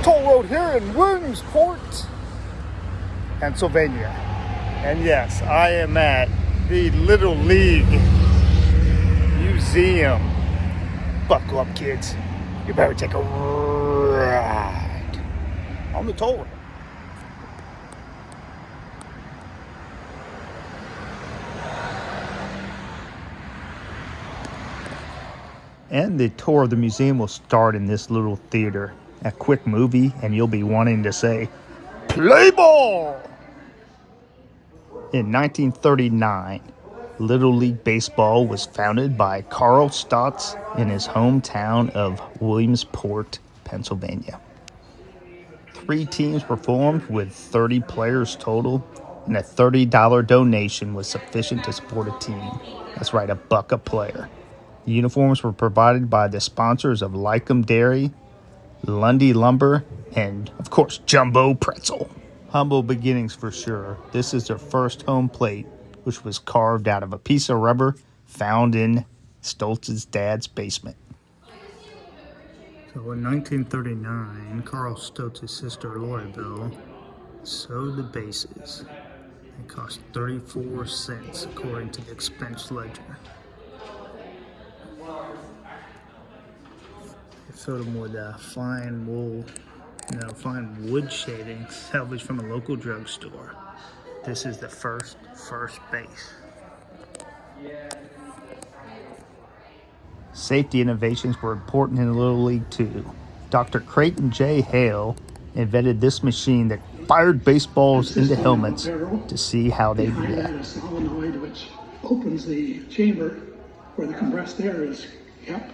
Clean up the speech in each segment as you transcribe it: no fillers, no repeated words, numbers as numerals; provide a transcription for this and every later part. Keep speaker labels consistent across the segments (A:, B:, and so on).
A: toll road here in Williamsport, Pennsylvania. And yes, I am at the Little League Museum. Buckle up, kids. You better take a ride on the toll road. And the tour of the museum will start in this little theater. A quick movie, and you'll be wanting to say, "Play ball!" In 1939, Little League Baseball was founded by Carl Stotts in his hometown of Williamsport, Pennsylvania. 3 teams were formed with 30 players total, and a $30 donation was sufficient to support a team. That's right, $1 a player. The uniforms were provided by the sponsors of Lycum Dairy, Lundy Lumber, and, of course, Jumbo Pretzel. Humble beginnings for sure. This is their first home plate, which was carved out of a piece of rubber found in Stoltz's dad's basement. So in 1939, Carl Stoltz's sister, Lorabelle, sewed the bases. It cost 34 cents, according to the expense ledger. Filled them with fine wood shavings salvaged from a local drugstore. This is the first base. Safety innovations were important in the Little League too. Dr. Creighton J. Hale invented this machine that fired baseballs into helmets to see how they react.
B: A solenoid which opens the chamber where the compressed air is kept.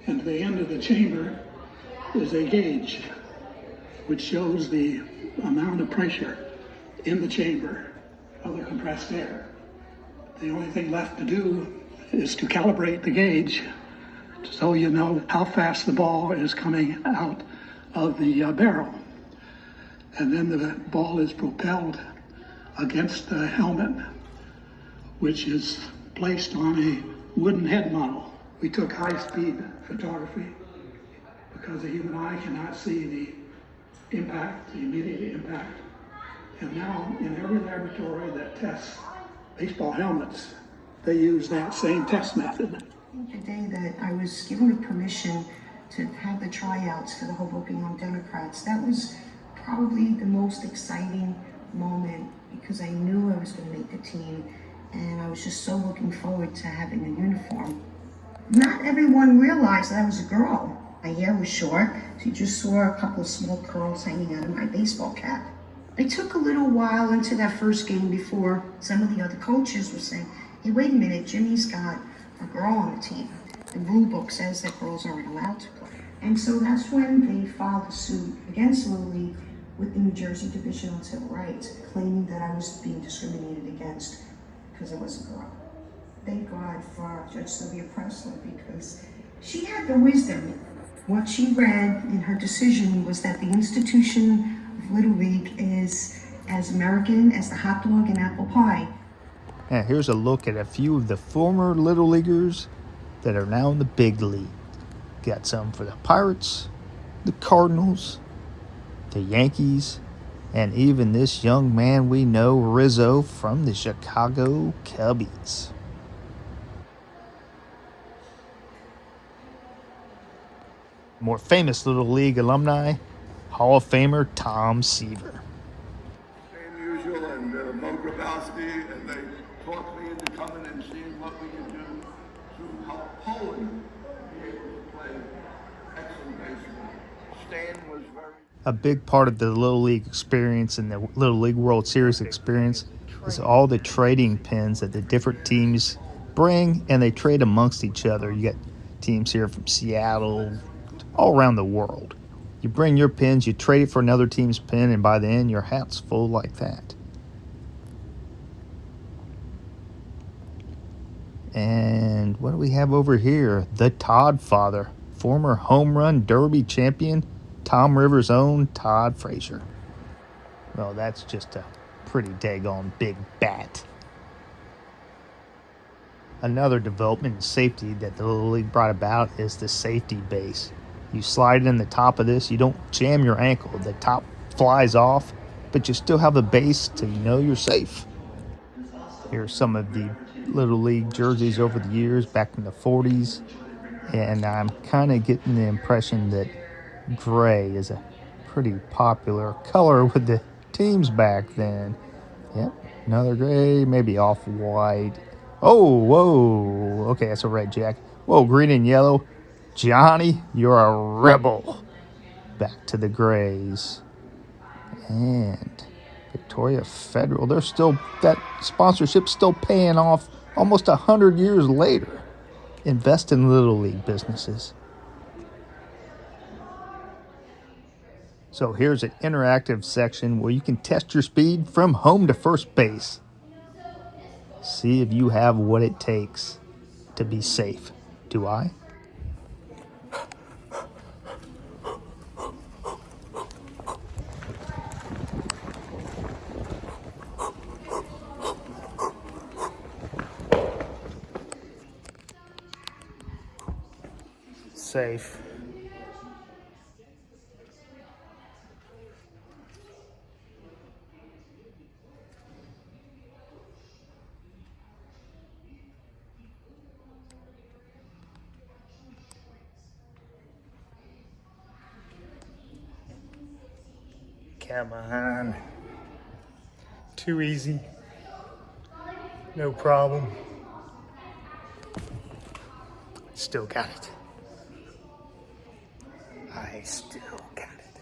B: And at the end of the chamber is a gauge which shows the amount of pressure in the chamber of the compressed air. The only thing left to do is to calibrate the gauge so you know how fast the ball is coming out of the barrel. And then the ball is propelled against the helmet, which is placed on a wooden head model. We took high-speed photography because the human eye cannot see the impact, the immediate impact. And now in every laboratory that tests baseball helmets, they use that same test method.
C: The day that I was given permission to have the tryouts for the Hoboken Young Democrats, that was probably the most exciting moment because I knew I was going to make the team, and I was just so looking forward to having a uniform. Not everyone realized that I was a girl. My hair was short, so you just saw a couple of small curls hanging out of my baseball cap. It took a little while into that first game before some of the other coaches were saying, "Hey, wait a minute, Jimmy's got a girl on the team. The rule book says that girls aren't allowed to play." And so that's when they filed a suit against Little League with the New Jersey Division on Civil Rights, claiming that I was being discriminated against because I was a girl. Thank God for Judge Sylvia Pressler, because she had the wisdom. What she read in her decision was that the institution of Little League is as American as the hot dog and apple pie.
A: Now here's a look at a few of the former Little Leaguers that are now in the big league. Got some for the Pirates, the Cardinals, the Yankees, and even this young man we know, Rizzo, from the Chicago Cubbies. More famous Little League alumni, Hall of Famer Tom Seaver.
D: Same usual, and Mo Grabowski, and they talked me into coming and seeing what we can do to help Poland be able to play excellent baseball. Stan was very...
A: A big part of the Little League experience and the Little League World Series experience is all the trading pins that the different teams bring, and they trade amongst each other. You got teams here from Seattle, all around the world. You bring your pins, you trade it for another team's pin, and by the end, your hat's full like that. And what do we have over here? The Todd Father, former home run derby champion, Tom Rivers' own Todd Frazier. Well, that's just a pretty daggone big bat. Another development in safety that the Little League brought about is the safety base. You slide in the top of this, you don't jam your ankle. The top flies off, but you still have the base to know you're safe. Here's some of the Little League jerseys over the years, back in the 40s. And I'm kind of getting the impression that gray is a pretty popular color with the teams back then. Yep, another gray, maybe off-white. Oh, whoa. Okay, that's a red jacket. Whoa, green and yellow. Johnny, you're a rebel. Back to the grays. And Victoria Federal, they're still, that sponsorship's still paying off almost 100 years later. Invest in Little League businesses. So here's an interactive section where you can test your speed from home to first base. See if you have what it takes to be safe. Do I? Safe. Come on. Too easy. No problem. Still got it. I still got it.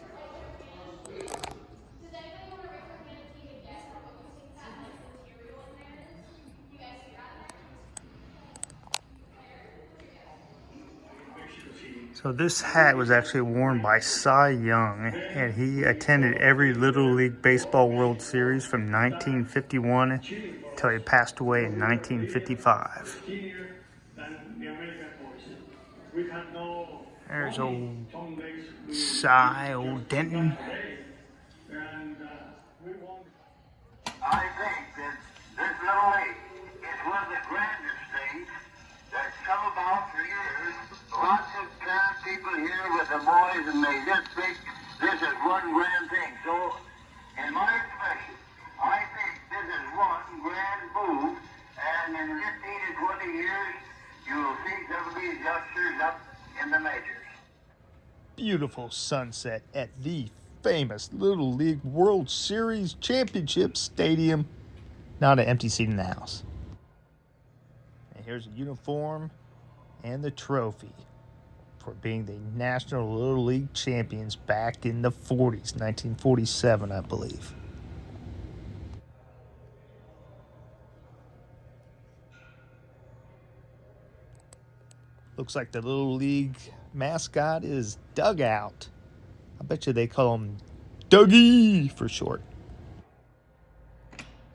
A: So this hat was actually worn by Cy Young, and he attended every Little League Baseball World Series from 1951 until he passed away in 1955. There's old Cy, old Denton.
D: I think that this Little League is one of the grandest things that's come about for years. Lots of parent people here with the boys, and they just think this is one grand thing. So, in my expression, I think this is one grand move, and in 15 to 20 years, you'll see some of these youngsters up in the majors.
A: Beautiful sunset at the famous Little League World Series Championship Stadium. Not an empty seat in the house. And here's a uniform and the trophy for being the National Little League champions back in the 40s, 1947, I believe. Looks like the Little League mascot is Dugout. I bet you they call him Dougie for short.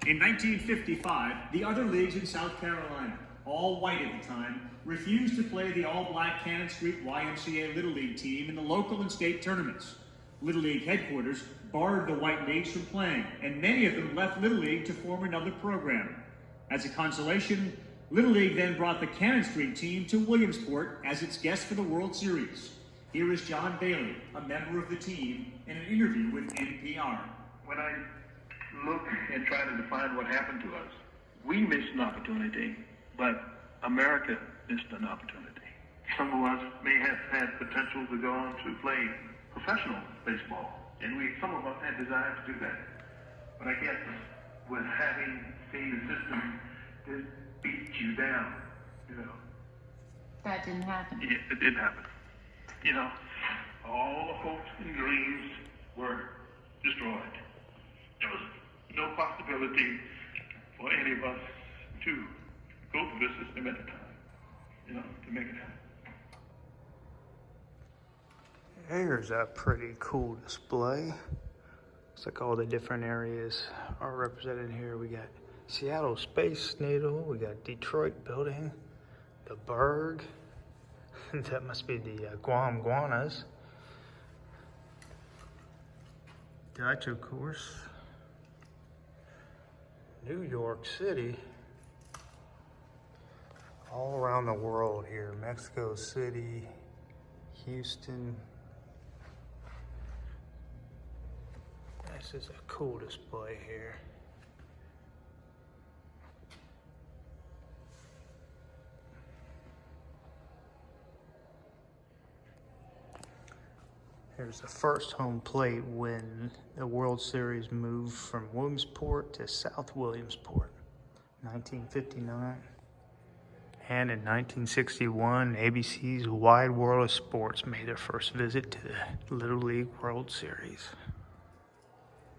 E: In 1955, the other leagues in South Carolina, all white at the time, refused to play the all-black Cannon Street YMCA Little League team in the local and state tournaments. Little League headquarters barred the white leagues from playing, and many of them left Little League to form another program. As a consolation, Little League then brought the Cannon Street team to Williamsport as its guest for the World Series. Here is John Bailey, a member of the team, in an interview with NPR.
F: When I look and try to define what happened to us, we missed an opportunity, but America missed an opportunity. Some of us may have had potential to go on to play professional baseball, and some of us had desire to do that. But I guess with having seen the system that beat you down,
G: That didn't happen.
F: It did happen. All the hopes and dreams were destroyed. There was no possibility for any of us to go through this system at the time, to make it happen.
A: Here's a pretty cool display. Looks like all the different areas are represented here. We got Seattle Space Needle, we got Detroit Building, the Berg, that must be the Guam Guanas, Dutch, of course, New York City, all around the world here, Mexico City, Houston, This is a cool display here. Here's the first home plate when the World Series moved from Williamsport to South Williamsport, 1959. And in 1961, ABC's Wide World of Sports made their first visit to the Little League World Series.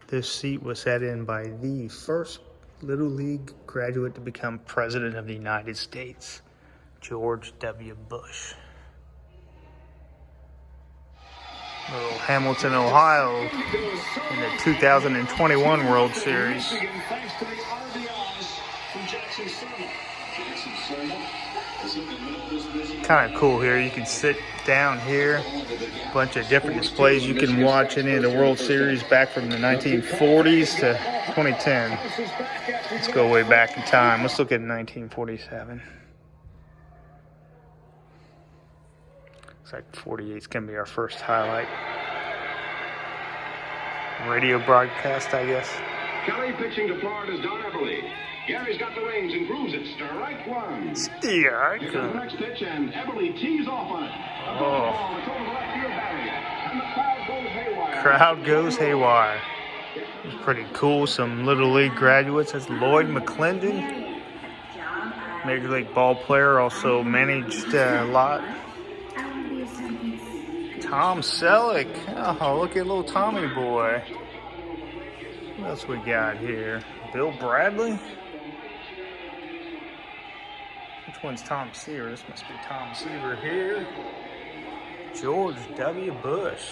A: This seat was sat in by the first Little League graduate to become President of the United States, George W. Bush. Little Hamilton, Ohio, in the 2021 World Series. Kind of cool here. You can sit down here. A bunch of different displays. You can watch any of the World Series back from the 1940s to 2010. Let's go way back in time. Let's look at 1947. Looks like 48 is going to be our first highlight. Radio broadcast, I guess.
G: Kelly pitching to Florida's Don Everly. Gary's got the reins and grooves it. Strike one.
A: Strike.
G: Here comes the next pitch, and Everly tees off on it. A ball. It's over the left field barrier. And the crowd goes haywire.
A: Crowd goes haywire. It's pretty cool. Some Little League graduates. That's Lloyd McClendon. Major League ball player. Also managed a lot. Tom Selleck. Oh, look at little Tommy boy. What else we got here? Bill Bradley? Which one's Tom Seaver? This must be Tom Seaver here. George W. Bush.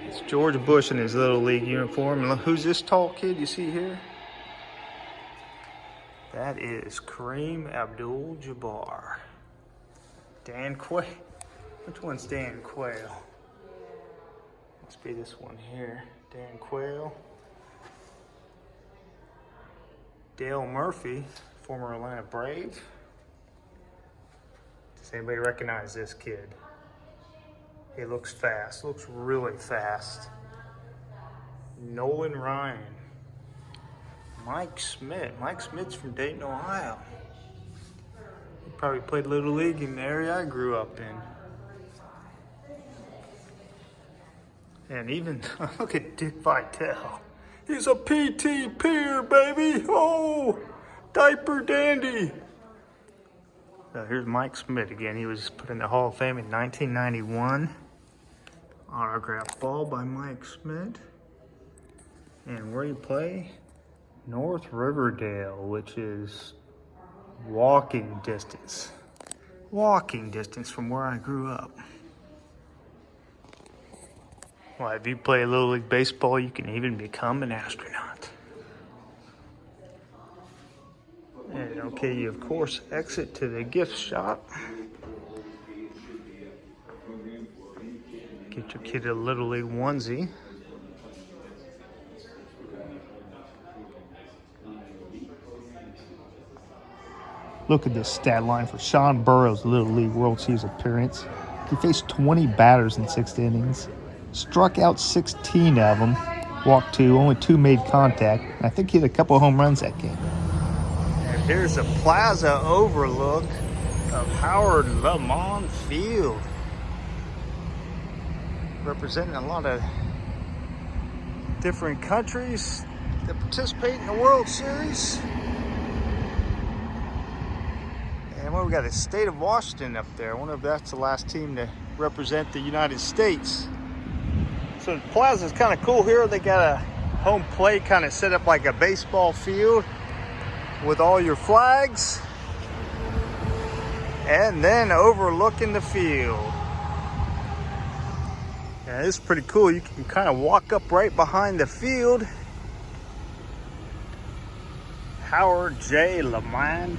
A: It's George Bush in his Little League uniform. And look, who's this tall kid you see here? That is Kareem Abdul-Jabbar. Dan Quayle. Which one's Dan Quayle? Must be this one here. Dan Quayle. Dale Murphy, former Atlanta Brave. Does anybody recognize this kid? He looks fast, looks really fast. Nolan Ryan. Mike Smith. Mike Smith's from Dayton, Ohio. He probably played Little League in the area I grew up in. And even, look at Dick Vitale. He's a PT peer, baby. Oh, diaper dandy. Here's Mike Smith again. He was put in the Hall of Fame in 1991. Autographed ball by Mike Smith. And where do you play? North Riverdale, which is walking distance. Walking distance from where I grew up. Well, if you play Little League Baseball, you can even become an astronaut. And okay, you of course exit to the gift shop. Get your kid a Little League onesie. Look at this stat line for Sean Burroughs' Little League World Series appearance. He faced 20 batters in 6 innings. Struck out 16 of them, walked 2, only 2 made contact. I think he had a couple home runs that game. And here's the plaza overlook of Howard Lamont Field. Representing a lot of different countries that participate in the World Series. And well, we got the state of Washington up there. I wonder if that's the last team to represent the United States. So the plaza's kind of cool here. They got a home plate kind of set up like a baseball field with all your flags. And then overlooking the field. Yeah, this is pretty cool. You can kind of walk up right behind the field. Howard J. Lamade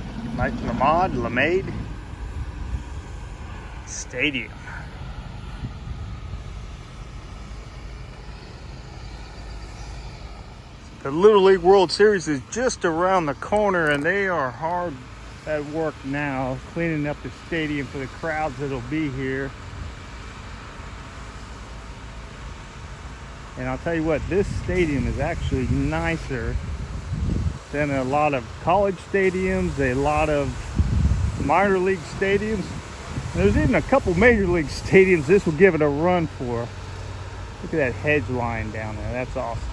A: Stadium. The Little League World Series is just around the corner, and they are hard at work now, cleaning up the stadium for the crowds that'll be here. And I'll tell you what, this stadium is actually nicer than a lot of college stadiums, a lot of minor league stadiums. And there's even a couple major league stadiums this will give it a run for. Look at that hedge line down there. That's awesome.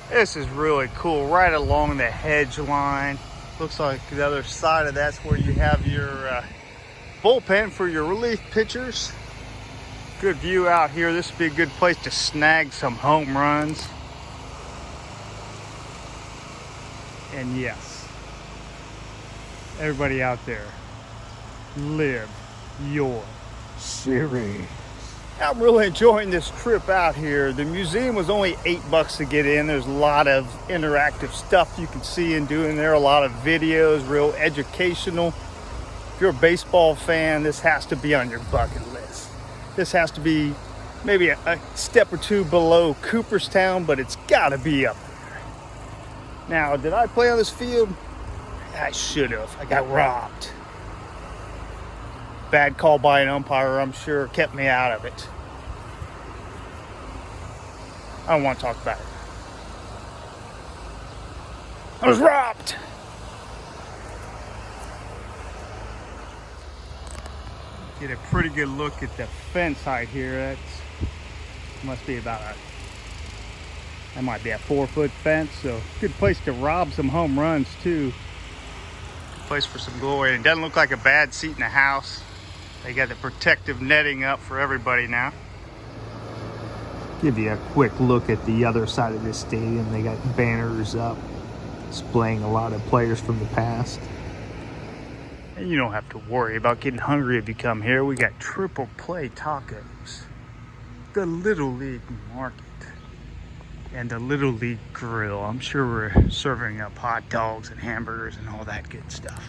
A: This is really cool. Right along the hedge line. Looks like the other side of that's where you have your bullpen for your relief pitchers. Good view out here. This would be a good place to snag some home runs. And yes, everybody out there, live your series. I'm really enjoying this trip out here. The museum was only $8 to get in. There's a lot of interactive stuff you can see and do in there, a lot of videos, real educational. If you're a baseball fan, this has to be on your bucket list. This has to be maybe a step or two below Cooperstown, but it's gotta be up there. Now, did I play on this field? I should have. I got robbed. Bad call by an umpire, I'm sure, kept me out of it. I don't want to talk about it. I was robbed. Get a pretty good look at the fence height here. That's must be about that might be a 4-foot fence, so good place to rob some home runs too. Good place for some glory. And it doesn't look like a bad seat in the house. They got the protective netting up for everybody now. Give you a quick look at the other side of this stadium. They got banners up displaying a lot of players from the past. And you don't have to worry about getting hungry if you come here. We got triple play tacos, the Little League Market, and the Little League Grill. I'm sure we're serving up hot dogs and hamburgers and all that good stuff.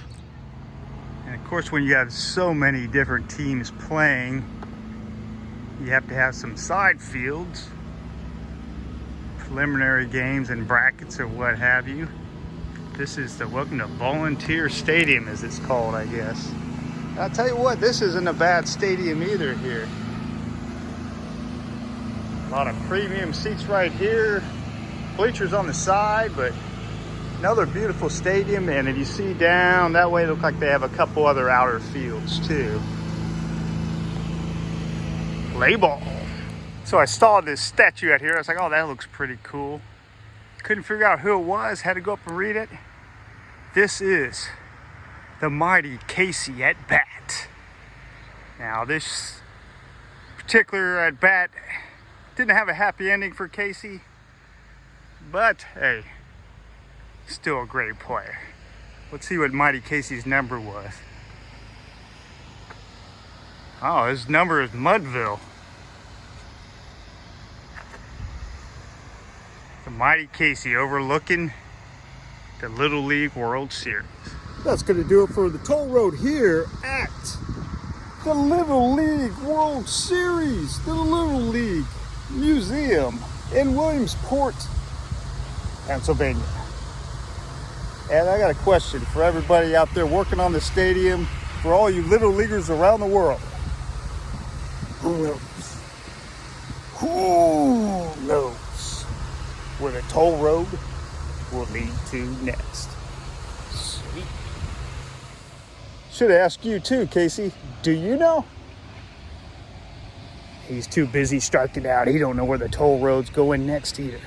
A: And of course, when you have so many different teams playing, you have to have some side fields, preliminary games and brackets or what have you. This is the Welcome to Volunteer Stadium, as it's called, I guess. And I'll tell you what, this isn't a bad stadium either here. A lot of premium seats right here, bleachers on the side, but another beautiful stadium. And if you see down that way, it looks like they have a couple other outer fields too. Play ball. So I saw this statue out here. I was like, oh, that looks pretty cool. Couldn't figure out who it was. Had to go up and read it. This is the mighty Casey at bat. Now, this particular at bat didn't have a happy ending for Casey, but hey, still a great player. Let's see what mighty Casey's number was. Oh, his number is Mudville. The mighty Casey overlooking the Little League World Series. That's going to do it for the toll road here at the Little League World Series, the Little League Museum in Williamsport, Pennsylvania. And I got a question for everybody out there working on the stadium, for all you Little Leaguers around the world. Who knows? Who knows where the toll road will lead to next? Sweet. Should have asked you too, Casey. Do you know? He's too busy striking out. He don't know where the toll road's going next either.